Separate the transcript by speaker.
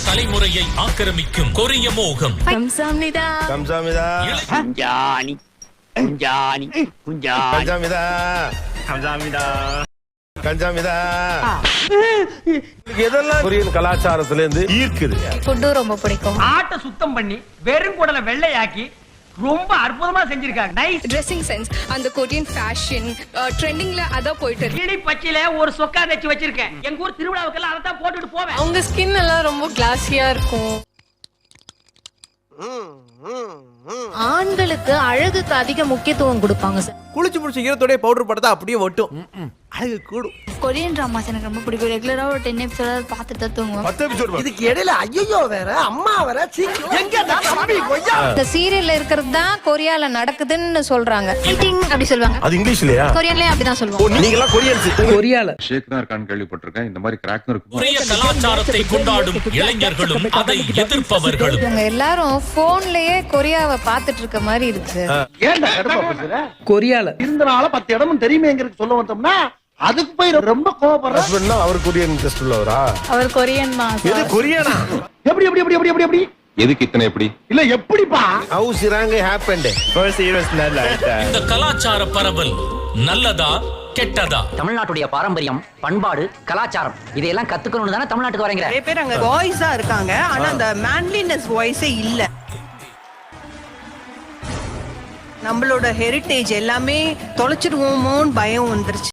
Speaker 1: தலைமுறையை ஆக்கிரமிக்கும் கொரிய மோகம்.
Speaker 2: 감사합니다.
Speaker 3: 감사합니다.
Speaker 4: 군자니 군자니 군자니
Speaker 3: 감사합니다.
Speaker 5: 감사합니다.
Speaker 3: 감사합니다. இதெல்லாம் கொரியன் கலாச்சாரத்துல இருந்து ஈர்க்குது.
Speaker 2: ஃபுட்டு ரொம்ப பிடிக்கும்.
Speaker 4: ஆட்டை சுத்தம் பண்ணி வெறும் குடலை வெள்ளையாக்கி ரொம்ப அற்புதமா செஞ்சிருக்காங்க. நைஸ்
Speaker 2: ட்ரெஸ்ஸிங் சென்ஸ், அந்த கொரியன் ஃபேஷன் ட்ரெண்டிங்ல அதான் போயிட்டு இருக்கு.
Speaker 4: கிளி பச்சையில ஒரு சொக்கா தச்சு வச்சிருக்கேன். எங்க ஊர் திருவிழாவுக்கெல்லாம் அதை தான் போட்டுட்டு போவேன்.
Speaker 2: அவங்க ஸ்கின் எல்லாம் ரொம்ப கிளாஸியா இருக்கும். ஆண்களுக்கு அழகுக்கு அதிக முக்கியத்துவம் கொடுப்பாங்க சார்.
Speaker 6: குளிச்சு முடிச்சு ஈரத்தோட பவுடர் போட்டா அப்படியே ஒட்டும், அழகு கூடும்.
Speaker 7: கொரியன் டிராமாஸ் எனக்கு ரொம்ப பிடிக்கும். ரெகுலரா ஒரு 10 எபிசோட் பார்த்துட்டு தான் தூங்குவேன்.
Speaker 3: 10 எபிசோட்.
Speaker 6: இதுக்கு இடையில ஐயோ வேற அம்மா வேற எங்க தம்பி கொய்யா.
Speaker 2: இந்த சீரியல்ல இருக்கிறது தான் கொரியால நடக்குதுன்னு சொல்றாங்க.
Speaker 7: மீட்டிங் அப்படி சொல்லுவாங்க.
Speaker 3: அது இங்கிலீஷ்லயா?
Speaker 7: கொரியன்லயே அப்படிதான் சொல்லுவாங்க.
Speaker 3: நீங்க எல்லாம் கொரியன்ஸ்.
Speaker 6: கொரியால
Speaker 8: ஷேக் தான் இருக்கான்னு கேள்விப்பட்டிருக்கேன். இந்த மாதிரி கிராக் இருக்கு.
Speaker 1: கொரிய கலாச்சாரத்தை கொண்டாடும் இளைஞர்களும் அதை எதிர்ப்பவர்களும்.
Speaker 2: இவங்க எல்லாரும் போன்லயே கொரியாவை பார்த்துட்டு இருக்க மாதிரி இருக்கு.
Speaker 6: ஏன்டா கடுப்பா பேசுற? கொரியால இருந்தனால 10 இடமும் தெரியுமேங்கிறது சொல்ல வந்தோம்னா அதுக்கு போய் ரொம்ப கோவப்படுற.
Speaker 3: ஹஸ்பண்ட்னா அவர் கொரியன் இன்ட்ரெஸ்ட் உள்ளவரா?
Speaker 2: அவர் கொரியன் மாஸ்.
Speaker 3: எது கொரியனா?
Speaker 6: எப்படி எப்படி எப்படி எப்படி எப்படி
Speaker 8: எதுக்கு இத்தனை எப்படி?
Speaker 6: இல்ல எப்படிப்பா?
Speaker 3: How Sirang happened?
Speaker 5: First year was not like that.
Speaker 1: இந்த கலாச்சார பரவல் நல்லதா கெட்டதா?
Speaker 4: தமிழ்நாட்டுடைய பாரம்பரியம், பண்பாடு, கலாச்சாரம் இதையெல்லாம் கத்துக்கணும்னு தானே தமிழ்நாட்டுக்கு வரீங்க.
Speaker 9: நிறைய பேர் அங்க வாய்ஸா இருக்காங்க, ஆனா அந்த மேன்லினஸ் வாய்ஸே இல்ல. நம்மளோட ஹெரிட்டேஜ் எல்லாமே தொலைச்சிடுவோமோன்னு பயம் வந்துருச்சு.